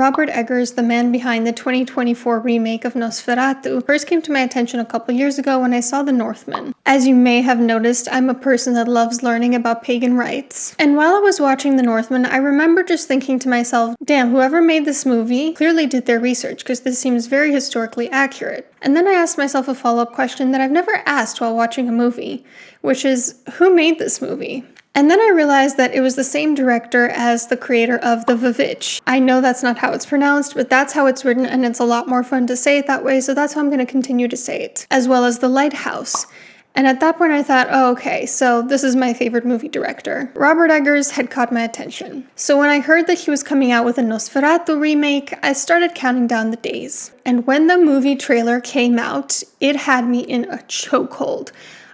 Robert Eggers, the man behind the 2024 remake of Nosferatu, first came to my attention a couple years ago when I saw The Northman. As you may have noticed, I'm a person that loves learning about pagan rites. And while I was watching The Northman, I remember just thinking to myself, damn, whoever made this movie clearly did their research, because this seems very historically accurate. And then I asked myself a follow-up question that I've never asked while watching a movie, which is, who made this movie? And then I realized that it was the same director as the creator of The Vivitch. I know that's not how it's pronounced, but that's how it's written, and it's a lot more fun to say it that way, so that's how I'm going to continue to say it. As well as The Lighthouse. And at that point I thought, oh, okay, so this is my favorite movie director. Robert Eggers had caught my attention. So when I heard that he was coming out with a Nosferatu remake, I started counting down the days. And when the movie trailer came out, it had me in a chokehold.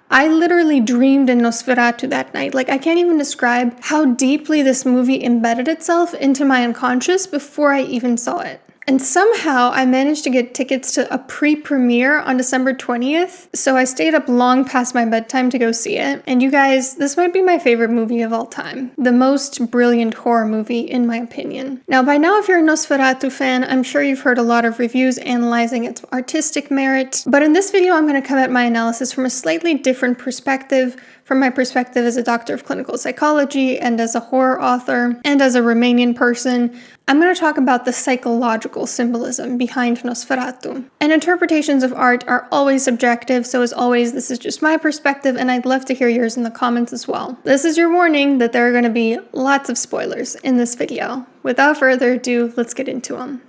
I literally dreamed in Nosferatu that night. Like, I can't even describe how deeply this movie embedded itself into my unconscious before I even saw it. And somehow I managed to get tickets to a pre-premiere on December 20th, so I stayed up long past my bedtime to go see it. And you guys, this might be my favorite movie of all time. The most brilliant horror movie, in my opinion. Now, by now, if you're a Nosferatu fan, I'm sure you've heard a lot of reviews analyzing its artistic merit, but in this video, I'm going to come at my analysis from a slightly different perspective, from my perspective as a doctor of clinical psychology and as a horror author and as a Romanian person. I'm going to talk about the psychological symbolism behind Nosferatu. And interpretations of art are always subjective, so as always, this is just my perspective, and I'd love to hear yours in the comments as well. This is your warning that there are going to be lots of spoilers in this video. Without further ado, let's get into them.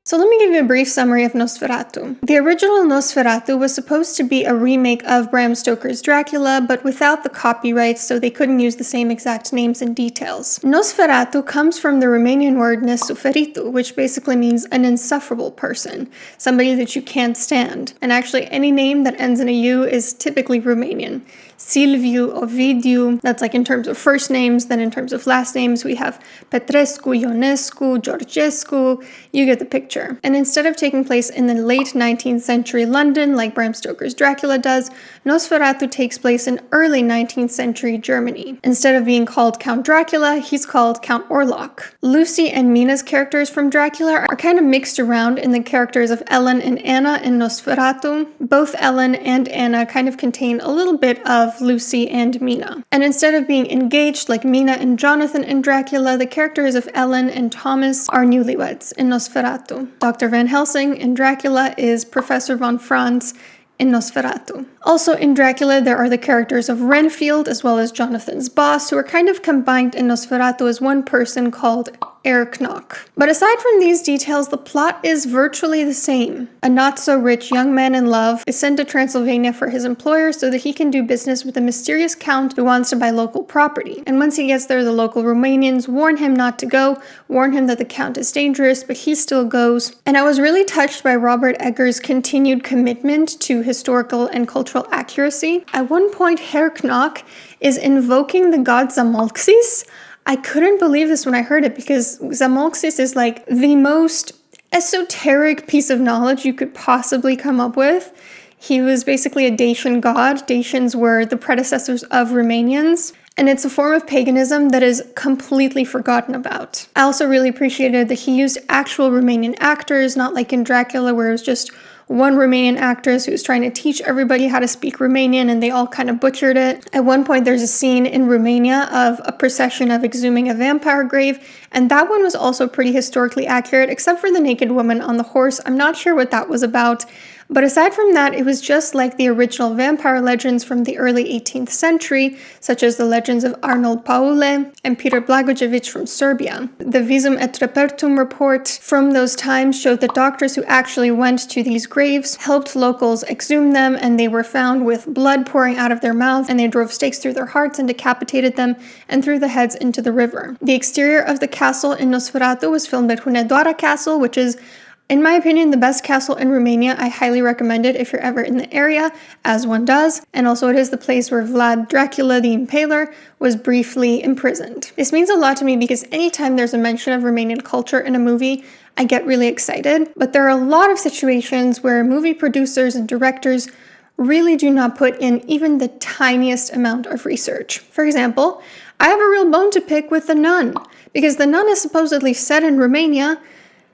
So let me give you a brief summary of Nosferatu. The original Nosferatu was supposed to be a remake of Bram Stoker's Dracula, but without the copyrights, so they couldn't use the same exact names and details. Nosferatu comes from the Romanian word nesuferitu, which basically means an insufferable person, somebody that you can't stand. And actually, any name that ends in a U is typically Romanian. Silviu, Ovidiu, that's like in terms of first names. Then in terms of last names, we have Petrescu, Ionescu, Georgescu. You get the picture. And instead of taking place in the late 19th century London, like Bram Stoker's Dracula does, Nosferatu takes place in early 19th century Germany. Instead of being called Count Dracula, he's called Count Orlok. Lucy and Mina's characters from Dracula are kind of mixed around in the characters of Ellen and Anna in Nosferatu. Both Ellen and Anna kind of contain a little bit of Lucy and Mina. And instead of being engaged like Mina and Jonathan in Dracula, the characters of Ellen and Thomas are newlyweds in Nosferatu. Dr. Van Helsing in Dracula is Professor von Franz in Nosferatu. Also in Dracula, there are the characters of Renfield as well as Jonathan's boss, who are kind of combined in Nosferatu as one person called Erknock. But aside from these details, the plot is virtually the same. A not-so-rich young man in love is sent to Transylvania for his employer so that he can do business with a mysterious count who wants to buy local property. And once he gets there, the local Romanians warn him not to go, warn him that the count is dangerous, but he still goes. And I was really touched by Robert Eggers' continued commitment to historical and cultural accuracy. At one point, Erknock is invoking the god Zamolxis. I couldn't believe this when I heard it, because Zamolxis is like the most esoteric piece of knowledge you could possibly come up with. He was basically a Dacian god. Dacians were the predecessors of Romanians, and it's a form of paganism that is completely forgotten about. I also really appreciated that he used actual Romanian actors, not like in Dracula where it was just one Romanian actress who was trying to teach everybody how to speak Romanian, and they all kind of butchered it. At one point, there's a scene in Romania of a procession of exhuming a vampire grave, and that one was also pretty historically accurate, except for the naked woman on the horse. I'm not sure what that was about. But aside from that, it was just like the original vampire legends from the early 18th century, such as the legends of Arnold Paule and Peter Blagojevic from Serbia. The Visum et Repertum report from those times showed that doctors who actually went to these graves helped locals exhume them, and they were found with blood pouring out of their mouths, and they drove stakes through their hearts and decapitated them and threw the heads into the river. The exterior of the castle in Nosferatu was filmed at Hunedoara Castle, which is, in my opinion, the best castle in Romania. I highly recommend it if you're ever in the area, as one does. And also it is the place where Vlad Dracula the Impaler was briefly imprisoned. This means a lot to me because anytime there's a mention of Romanian culture in a movie, I get really excited. But there are a lot of situations where movie producers and directors really do not put in even the tiniest amount of research. For example, I have a real bone to pick with The Nun, because The Nun is supposedly set in Romania,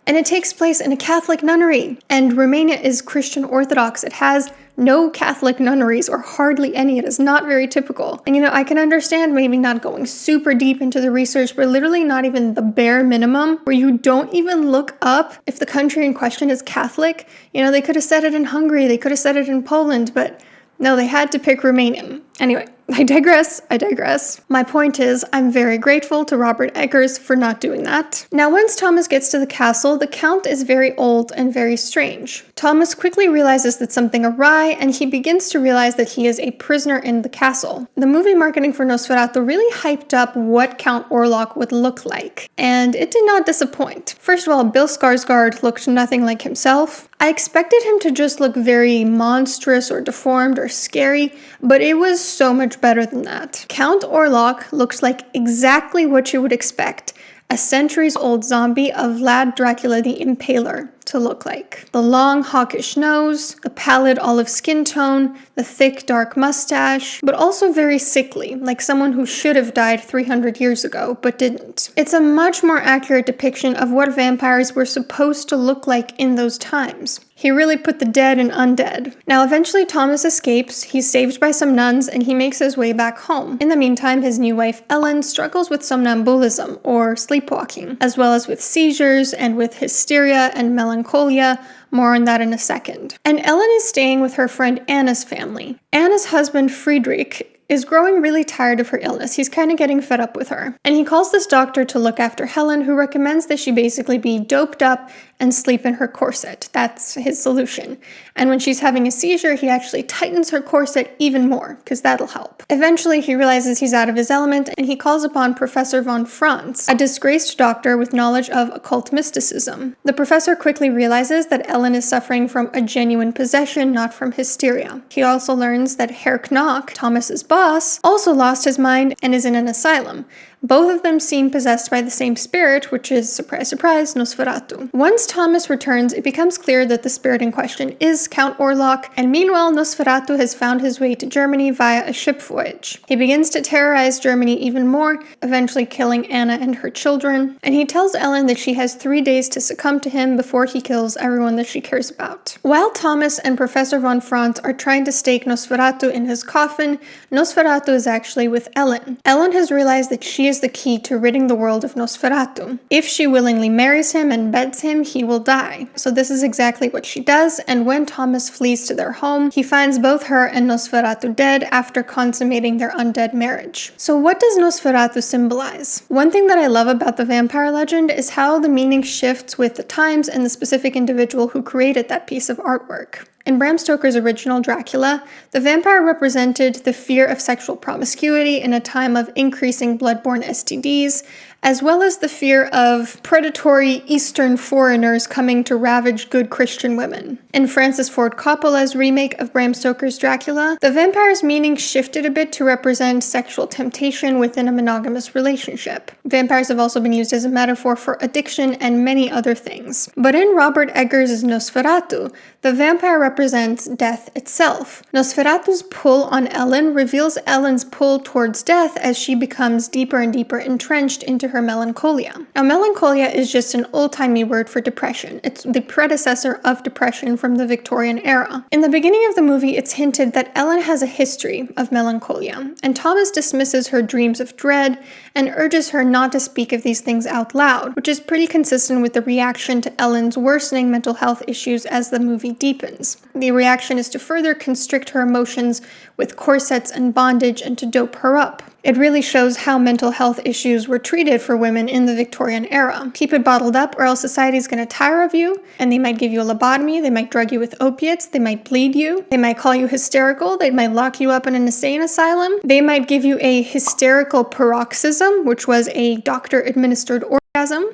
and it takes place in a Catholic nunnery. And Romania is Christian Orthodox. It has no Catholic nunneries, or hardly any. It is not very typical. And I can understand maybe not going super deep into the research, but literally not even the bare minimum, where you don't even look up if the country in question is Catholic. They could have said it in Hungary, they could have said it in Poland, but no, they had to pick Romanian. Anyway, I digress. My point is, I'm very grateful to Robert Eggers for not doing that. Now, once Thomas gets to the castle, the Count is very old and very strange. Thomas quickly realizes that something awry, and he begins to realize that he is a prisoner in the castle. The movie marketing for Nosferatu really hyped up what Count Orlok would look like, and it did not disappoint. First of all, Bill Skarsgård looked nothing like himself. I expected him to just look very monstrous or deformed or scary, but it was so much better than that. Count Orlok looks like exactly what you would expect a centuries-old zombie of Vlad Dracula the Impaler to look like. The long, hawkish nose, the pallid olive skin tone, the thick, dark mustache, but also very sickly, like someone who should have died 300 years ago, but didn't. It's a much more accurate depiction of what vampires were supposed to look like in those times. He really put the dead and undead. Now, eventually Thomas escapes, he's saved by some nuns, and he makes his way back home. In the meantime, his new wife Ellen struggles with somnambulism, or sleepwalking, as well as with seizures and with hysteria and melancholia. More on that in a second. And Ellen is staying with her friend Anna's family. Anna's husband, Friedrich, is growing really tired of her illness. He's kind of getting fed up with her. And he calls this doctor to look after Helen, who recommends that she basically be doped up and sleep in her corset. That's his solution. And when she's having a seizure, he actually tightens her corset even more, because that'll help. Eventually, he realizes he's out of his element, and he calls upon Professor von Franz, a disgraced doctor with knowledge of occult mysticism. The professor quickly realizes that Ellen is suffering from a genuine possession, not from hysteria. He also learns that Herr Knock, Thomas's boss, also lost his mind and is in an asylum. Both of them seem possessed by the same spirit, which is, surprise, surprise, Nosferatu. Once Thomas returns, it becomes clear that the spirit in question is Count Orlok, and meanwhile, Nosferatu has found his way to Germany via a ship voyage. He begins to terrorize Germany even more, eventually killing Anna and her children, and he tells Ellen that she has 3 days to succumb to him before he kills everyone that she cares about. While Thomas and Professor von Franz are trying to stake Nosferatu in his coffin, Nosferatu is actually with Ellen. Ellen has realized that she is the key to ridding the world of Nosferatu. If she willingly marries him and beds him, he will die. So this is exactly what she does, and when Thomas flees to their home, he finds both her and Nosferatu dead after consummating their undead marriage. So what does Nosferatu symbolize? One thing that I love about the vampire legend is how the meaning shifts with the times and the specific individual who created that piece of artwork. In Bram Stoker's original Dracula, the vampire represented the fear of sexual promiscuity in a time of increasing bloodborne STDs, as well as the fear of predatory Eastern foreigners coming to ravage good Christian women. In Francis Ford Coppola's remake of Bram Stoker's Dracula, the vampire's meaning shifted a bit to represent sexual temptation within a monogamous relationship. Vampires have also been used as a metaphor for addiction and many other things. But in Robert Eggers' Nosferatu, the vampire represents death itself. Nosferatu's pull on Ellen reveals Ellen's pull towards death as she becomes deeper and deeper entrenched into her melancholia. Now, melancholia is just an old-timey word for depression. It's the predecessor of depression from the Victorian era. In the beginning of the movie, it's hinted that Ellen has a history of melancholia, and Thomas dismisses her dreams of dread and urges her not to speak of these things out loud, which is pretty consistent with the reaction to Ellen's worsening mental health issues as the movie deepens. The reaction is to further constrict her emotions with corsets and bondage and to dope her up. It really shows how mental health issues were treated for women in the Victorian era. Keep it bottled up or else society's gonna tire of you, and they might give you a lobotomy, they might drug you with opiates, they might bleed you, they might call you hysterical, they might lock you up in an insane asylum, they might give you a hysterical paroxysm, which was a doctor-administered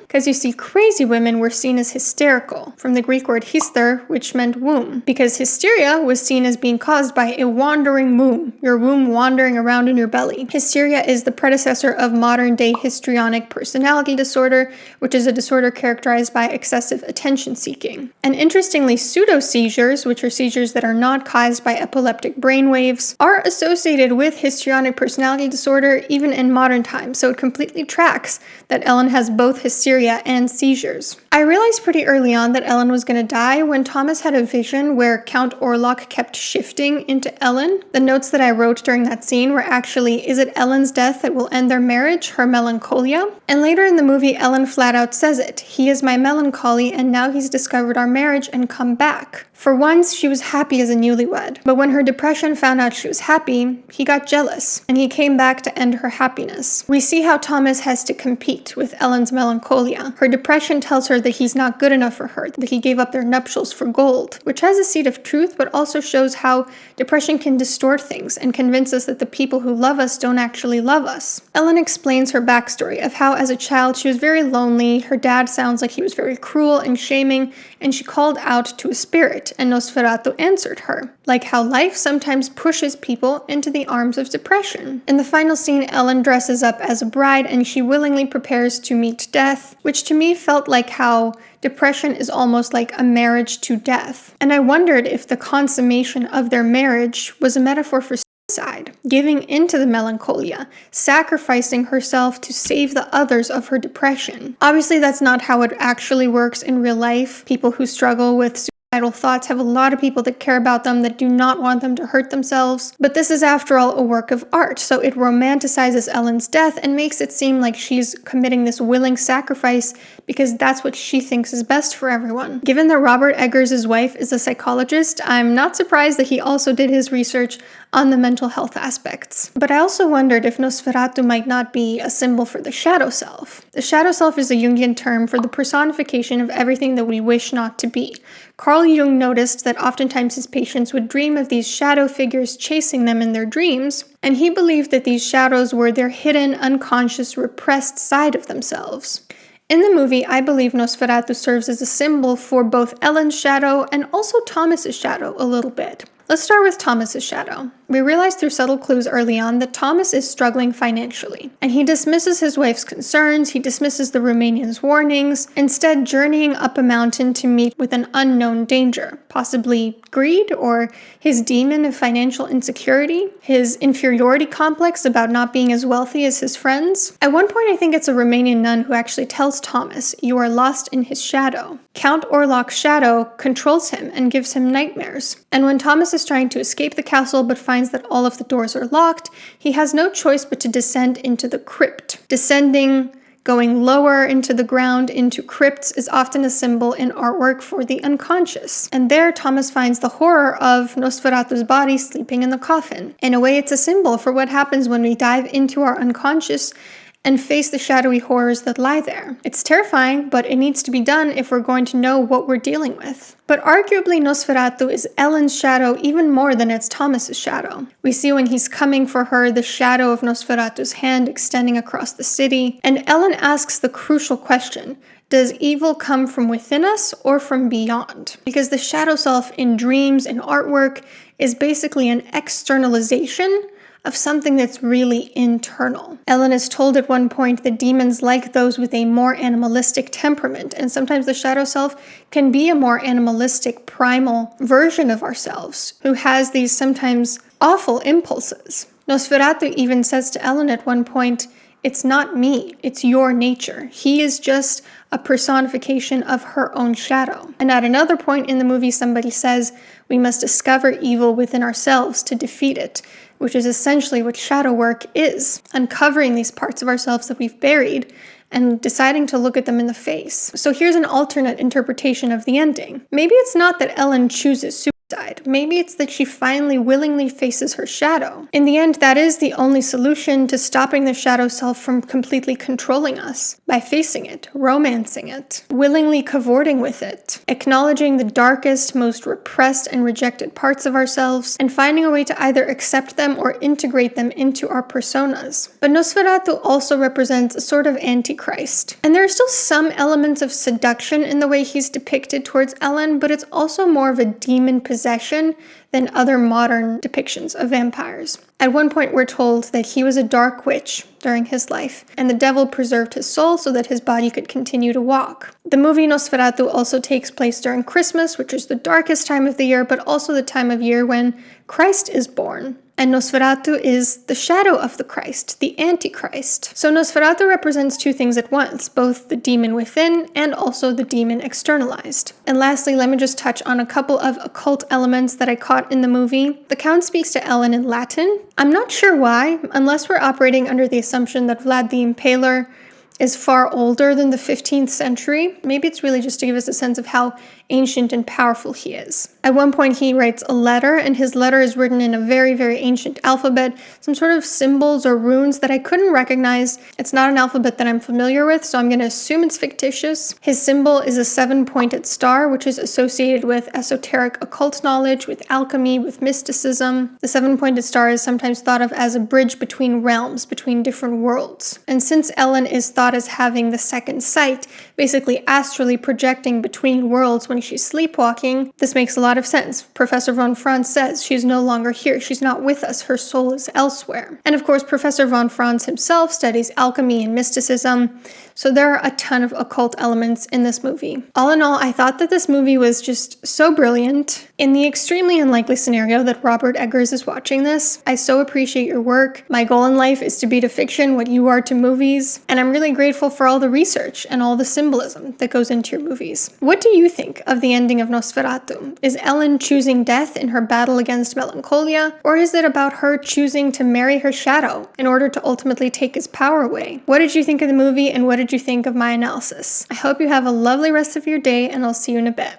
because you see, crazy women were seen as hysterical, from the Greek word hyster, which meant womb, because hysteria was seen as being caused by a wandering womb, your womb wandering around in your belly. Hysteria is the predecessor of modern-day histrionic personality disorder, which is a disorder characterized by excessive attention-seeking. And interestingly, pseudo-seizures, which are seizures that are not caused by epileptic brainwaves, are associated with histrionic personality disorder even in modern times, so it completely tracks that Ellen has both hysteria and seizures. I realized pretty early on that Ellen was going to die when Thomas had a vision where Count Orlok kept shifting into Ellen. The notes that I wrote during that scene were actually, is it Ellen's death that will end their marriage, her melancholia? And later in the movie, Ellen flat out says it. He is my melancholy, and now he's discovered our marriage and come back. For once, she was happy as a newlywed, but when her depression found out she was happy, he got jealous, and he came back to end her happiness. We see how Thomas has to compete with Ellen's melancholia. Her depression tells her that he's not good enough for her, that he gave up their nuptials for gold, which has a seed of truth, but also shows how depression can distort things and convince us that the people who love us don't actually love us. Ellen explains her backstory of how as a child she was very lonely, her dad sounds like he was very cruel and shaming, and she called out to a spirit, and Nosferatu answered her, like how life sometimes pushes people into the arms of depression. In the final scene, Ellen dresses up as a bride and she willingly prepares to meet death, which to me felt like how depression is almost like a marriage to death. And I wondered if the consummation of their marriage was a metaphor for suicide, giving into the melancholia, sacrificing herself to save the others of her depression. Obviously, that's not how it actually works in real life. People who struggle with suicidal thoughts have a lot of people that care about them that do not want them to hurt themselves. But this is, after all, a work of art, so it romanticizes Ellen's death and makes it seem like she's committing this willing sacrifice because that's what she thinks is best for everyone. Given that Robert Eggers' wife is a psychologist, I'm not surprised that he also did his research on the mental health aspects. But I also wondered if Nosferatu might not be a symbol for the shadow self. The shadow self is a Jungian term for the personification of everything that we wish not to be. Carl Jung noticed that oftentimes his patients would dream of these shadow figures chasing them in their dreams, and he believed that these shadows were their hidden, unconscious, repressed side of themselves. In the movie, I believe Nosferatu serves as a symbol for both Ellen's shadow and also Thomas's shadow a little bit. Let's start with Thomas's shadow. We realize through subtle clues early on that Thomas is struggling financially, and he dismisses his wife's concerns, he dismisses the Romanian's warnings, instead journeying up a mountain to meet with an unknown danger, possibly greed or his demon of financial insecurity, his inferiority complex about not being as wealthy as his friends. At one point, I think it's a Romanian nun who actually tells Thomas, "You are lost in his shadow." Count Orlok's shadow controls him and gives him nightmares, and when Thomas is trying to escape the castle but finds that all of the doors are locked, he has no choice but to descend into the crypt. Descending, going lower into the ground, into crypts, is often a symbol in artwork for the unconscious. And there, Thomas finds the horror of Nosferatu's body sleeping in the coffin. In a way, it's a symbol for what happens when we dive into our unconscious and face the shadowy horrors that lie there. It's terrifying, but it needs to be done if we're going to know what we're dealing with. But arguably, Nosferatu is Ellen's shadow even more than it's Thomas's shadow. We see when he's coming for her the shadow of Nosferatu's hand extending across the city, and Ellen asks the crucial question, does evil come from within us or from beyond? Because the shadow self in dreams and artwork is basically an externalization of something that's really internal. Ellen is told at one point that demons like those with a more animalistic temperament, and sometimes the shadow self can be a more animalistic, primal version of ourselves, who has these sometimes awful impulses. Nosferatu even says to Ellen at one point, "It's not me, it's your nature." He is just a personification of her own shadow. And at another point in the movie, somebody says, "We must discover evil within ourselves to defeat it," which is essentially what shadow work is, uncovering these parts of ourselves that we've buried and deciding to look at them in the face. So here's an alternate interpretation of the ending. Maybe it's not that Ellen chooses suicide. died. Maybe it's that she finally willingly faces her shadow. In the end, that is the only solution to stopping the shadow self from completely controlling us, by facing it, romancing it, willingly cavorting with it, acknowledging the darkest, most repressed and rejected parts of ourselves, and finding a way to either accept them or integrate them into our personas. But Nosferatu also represents a sort of antichrist. And there are still some elements of seduction in the way he's depicted towards Ellen, but it's also more of a demon possession than other modern depictions of vampires. At one point, we're told that he was a dark witch during his life, and the devil preserved his soul so that his body could continue to walk. The movie Nosferatu also takes place during Christmas, which is the darkest time of the year, but also the time of year when Christ is born. And Nosferatu is the shadow of the Christ, the Antichrist. So Nosferatu represents two things at once, both the demon within and also the demon externalized. And lastly, let me just touch on a couple of occult elements that I caught in the movie. The Count speaks to Ellen in Latin. I'm not sure why, unless we're operating under the assumption that Vlad the Impaler is far older than the 15th century. Maybe it's really just to give us a sense of how ancient and powerful he is. At one point he writes a letter, and his letter is written in a very, very ancient alphabet, some sort of symbols or runes that I couldn't recognize. It's not an alphabet that I'm familiar with, so I'm going to assume it's fictitious. His symbol is a 7-pointed star, which is associated with esoteric occult knowledge, with alchemy, with mysticism. The 7-pointed star is sometimes thought of as a bridge between realms, between different worlds. And since Ellen is thought as having the second sight, basically astrally projecting between worlds when she's sleepwalking, this makes a lot of sense. Professor von Franz says she's no longer here, she's not with us, her soul is elsewhere. And of course, Professor von Franz himself studies alchemy and mysticism, so there are a ton of occult elements in this movie. All in all, I thought that this movie was just so brilliant. In the extremely unlikely scenario that Robert Eggers is watching this, I so appreciate your work. My goal in life is to be to fiction what you are to movies, and I'm really grateful for all the research and all the symbolism that goes into your movies. What do you think of the ending of Nosferatu? Is Ellen choosing death in her battle against melancholia, or is it about her choosing to marry her shadow in order to ultimately take his power away? What did you think of the movie, and what did you think of my analysis? I hope you have a lovely rest of your day, and I'll see you in a bit.